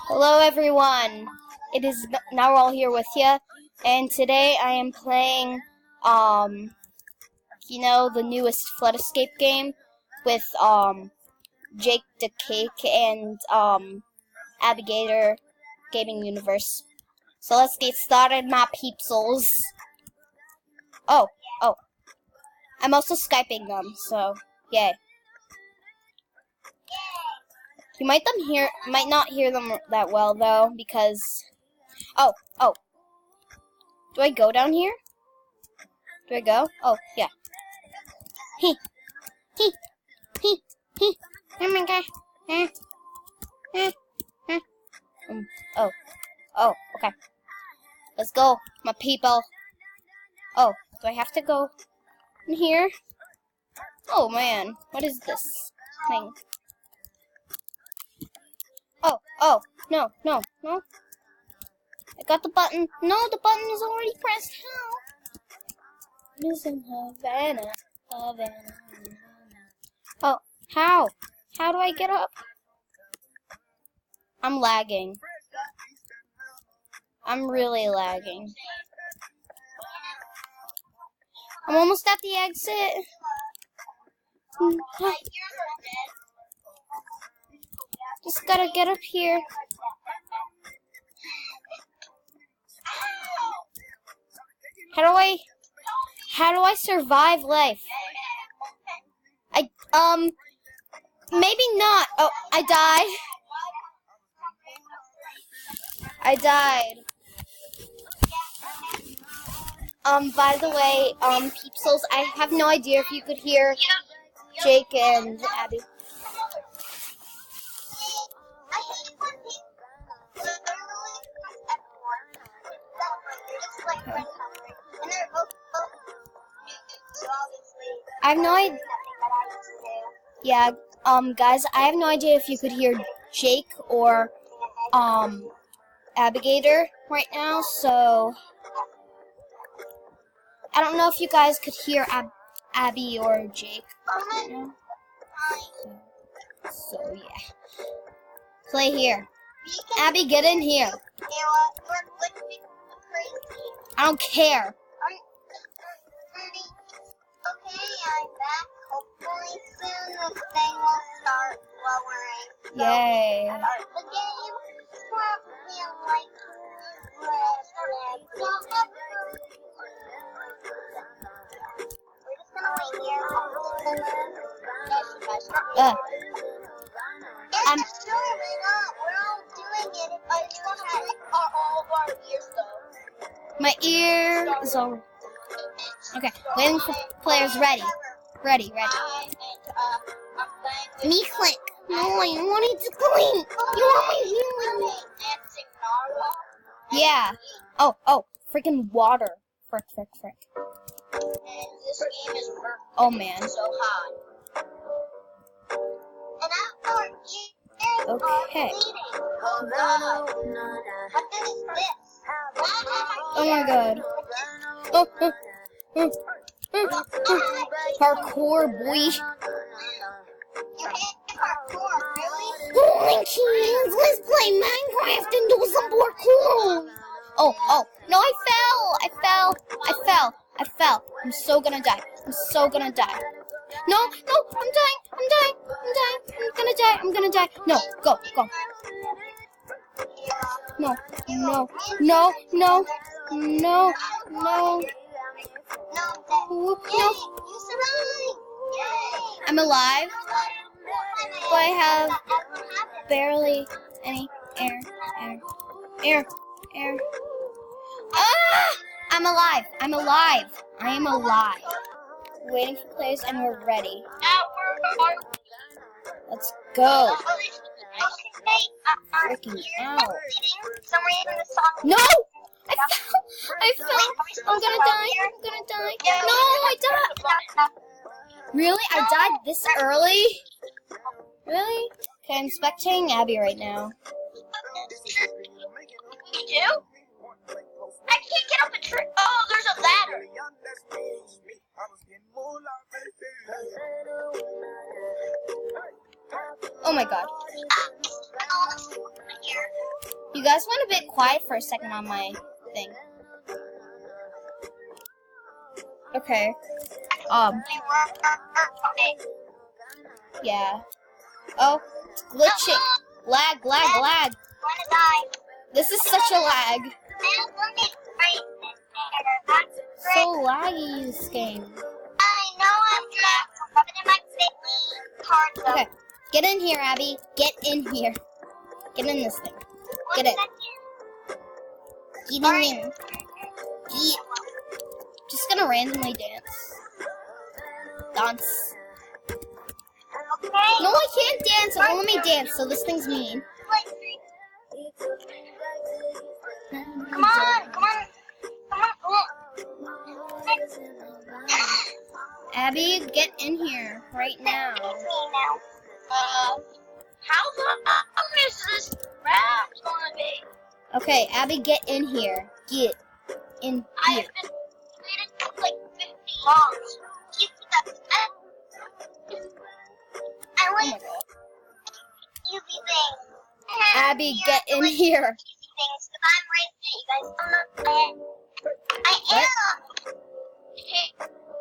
Hello everyone, it is now all here with you, and today I am playing, the newest Flood Escape game with, JakeDaCake and, Abigator Gaming Universe. So let's get started, my peepsels. Oh, I'm also Skyping them, so, yay. You might not hear them that well though, because oh. Do I go down here? Do I go? Oh, yeah. He. Oh my god. Oh, okay. Let's go, my people. Oh, do I have to go in here? Oh man, what is this thing? Oh, no. I got the button. No, the button is already pressed. How? It is in Havana. Oh, how? How do I get up? I'm lagging. I'm really lagging. I'm almost at the exit. Just gotta get up here. How do I survive life? Maybe not. Oh, I died. By the way, peepsels, I have no idea if you could hear Jake and Abby. I have no idea. Yeah, guys, I have no idea if you could hear Jake or, Abigator right now, so I don't know if you guys could hear Abby or Jake right now. So, yeah. Play here. Abby, get in here. I don't care. Okay, I'm back. Hopefully soon the thing will start lowering. Yay. The game probably like we're just gonna wait here. I'm surely not. We're all doing it. I don't have all of our ears though. my ear is all. Okay, waiting for players ready. Ready. Me click. No, I wanted to click. You want my healing? Yeah. Oh, freaking water. Frick. This game is Oh man. so hot. And our ears Okay. are bleeding. Oh god. What is this? Oh my god. Parkour, boy. You hate parkour, really? Oh my jeez, let's play Minecraft and do some parkour. Oh, no, I fell. I'm so gonna die. No, I'm dying. I'm gonna die. No, go. No. You survived! Yay! I'm alive, but I have barely any air. Ah! I'm alive. I am alive. Waiting for players and we're ready. Let's go. Freaking out. No! I fell. I'm gonna die. No, I died. Really? I died this early? Really? Okay, I'm spectating Abby right now. You do? I can't get up a tree. Oh, there's a ladder. Oh my god. You guys went a bit quiet for a second on my thing. Okay. Yeah. Oh, it's glitching. Lag. This is such a lag. So laggy, this game. I know I'm trapped, but it might fit me hard. Okay, get in here, Abby. Get in here. Get in this thing. Get in. Get in there. Get. Just gonna randomly dance. Dance. Okay. No, I can't dance. It won't let me dance, so this thing's mean. Come on. Abby, get in here right now. How long is this round gonna be? Okay, Abby, get in here. Get in here. I've been waiting for like 50 hours. Keep that. I like easy things. Abby, get in here. Easy things, 'cause I'm right there, you guys. I am.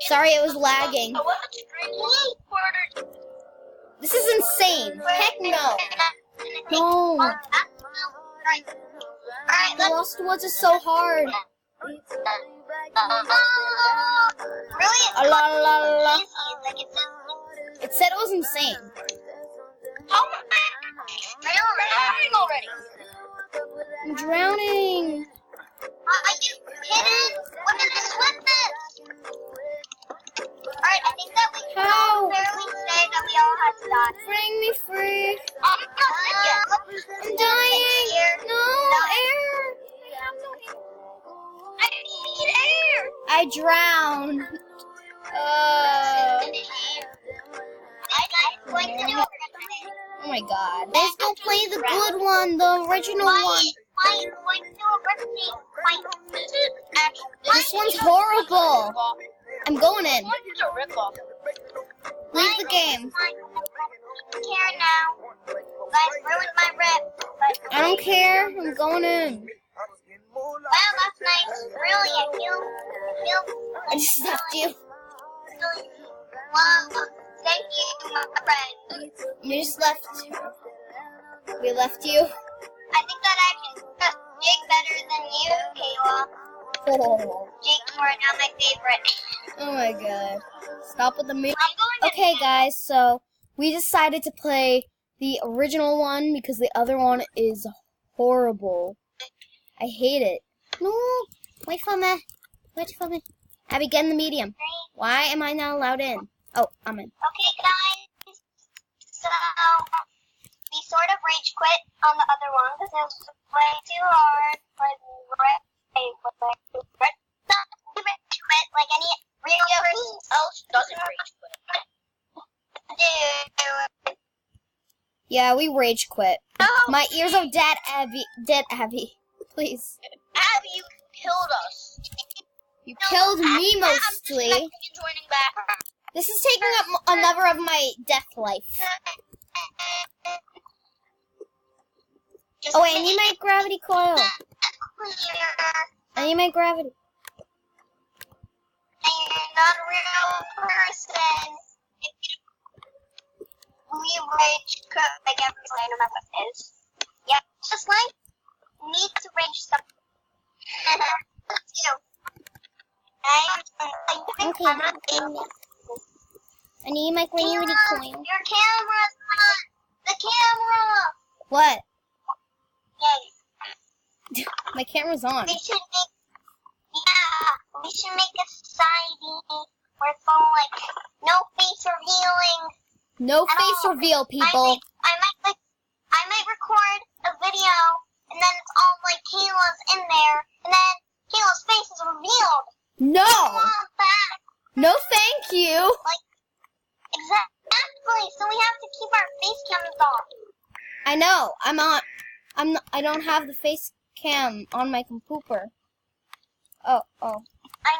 Sorry, it was lagging. I want to drink water. This is insane. Heck no. No. Alright, The Lost Woods is so hard. really? La la la. Easy, like it says. It said it was insane. How am I already? I'm drowning. Are you kidding? What is this with this? Alright, I think that we can How? all fairly say that we all had to die. Bring me free. I'm not dead yet. I'm dying. No, air. I need air. I drowned. I'm going to do it. Oh my god. Let's go play the good one, the original one. I'm going to do a birthday. This is actually. This one's horrible. I'm going in. It's a rip-off. Leave the game. I don't care now. You guys ruined my rip. But I don't care. I'm going in. wow, that's nice. Really, I feel. I just left you. Wow, thank you, my friend. You just left. We left you. I think that I can trust Jake better than you, Kayla. Oh, Jake's right now my favorite. oh my god. Stop with the music. I'm going to Okay, guys, so we decided to play the original one because the other one is horrible. I hate it. No, wait for me. Wait for me. Abby, get in the medium. Why am I not allowed in? Oh, I'm in. Okay, guys. So, we sort of rage quit on the other one because it was way too hard. Not rage quit like any real person else doesn't rage quit. Dude. Yeah, we rage quit. Oh, My ears are dead, Abby. Dead, Abby. Please. Abby, you killed us. You killed me I'm mostly. just joining back. This is taking up another of my death life. Oh wait, I need my gravity coil. I need my gravity. And you're not a real person. We rage quit like every no matter what it is. Yep, just like need to rage stuff. Let's do. Okay. I need my gravity coil. Your camera's on. The camera. What? Yay. My camera's on. We should make a society where it's all like no face revealing. No face reveal, people. I might record a video and then it's all like Kayla's in there and then Kayla's face is revealed. No. I want that. No, thank you. Exactly. So we have to keep our face cams on. I know. I don't have the face cam on my computer. Oh. I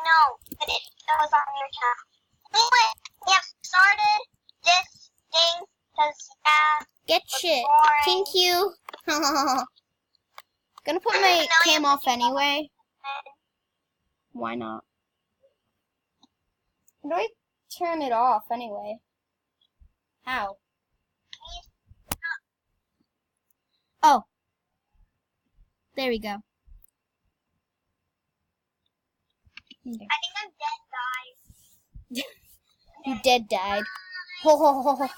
know, but it goes on your channel. Anyway, we have started this thing because Get shit. boring. Thank you. Gonna put my cam off anyway. Why not? How do I turn it off anyway? How? Oh. There we go. I think I'm dead, guys. You dead died. Ho ho ho ho.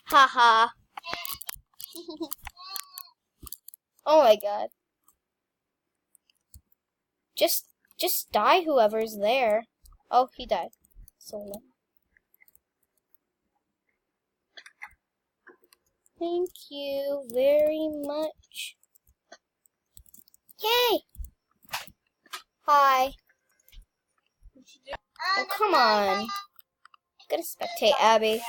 Ha ha. Oh my god. Just die, whoever's there. Oh, he died. Solo. Thank you very much. Yay! Hi. Oh, come on. I'm gonna spectate Abby.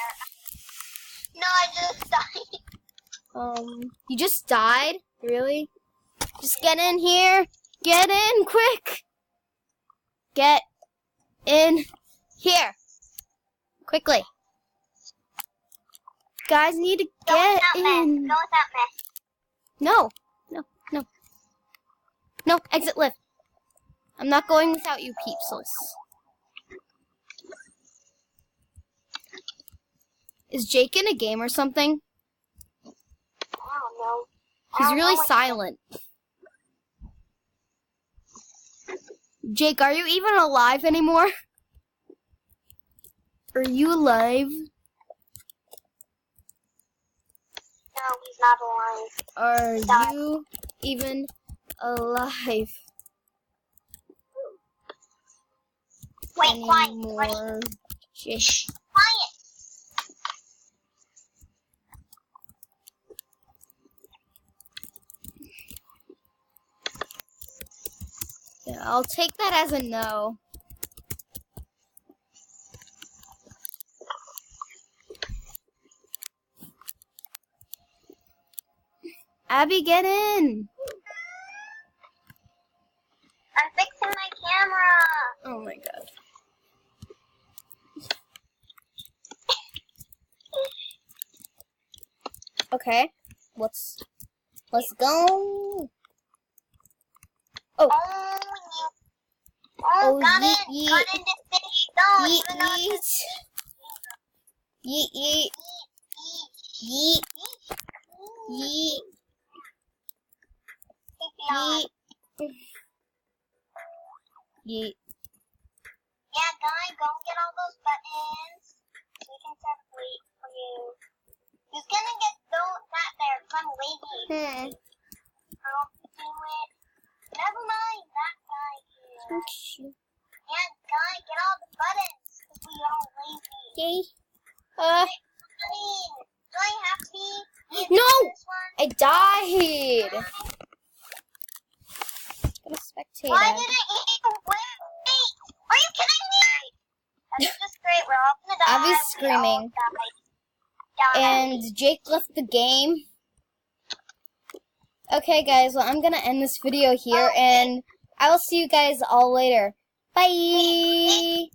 No, I just died. You just died? Really? Just get in here. Get in, quick. Get in here. Quickly. Guys need to get in. Go without mess. No. No, no. No, exit lift. I'm not going without you, peepsless. Is Jake in a game or something? I don't know. He's really silent. Jake, are you even alive anymore? Are you alive? No, he's not alive. Are you even alive? Wait, quiet. Anymore? Jake. Quiet. Yeah, I'll take that as a no. Abby, get in! I'm fixing my camera. Oh my god. Okay, let's go. Oh, Got yeet, in. yeet. Got in the fish stone. Yeet, Even though yeet. it's Yeet, yeet, yeet, yeet, yeet, yeet. Yeah, guy, go and get all those buttons. So we can start wait for you. Who's gonna get that there? I'm waiting. I'll do it. Never mind, that guy here. Okay. Yeah, guy, get all the buttons. Because we all lazy. Yay. Do I have to be? No! This one? I died. I'm gonna spectate Why Abby. didn't you wait? Are you kidding me? That's just great. We're all gonna die. Abby's We all screaming. died. And Jake left the game. Okay, guys, well, I'm gonna end this video here, and I will see you guys all later. Bye!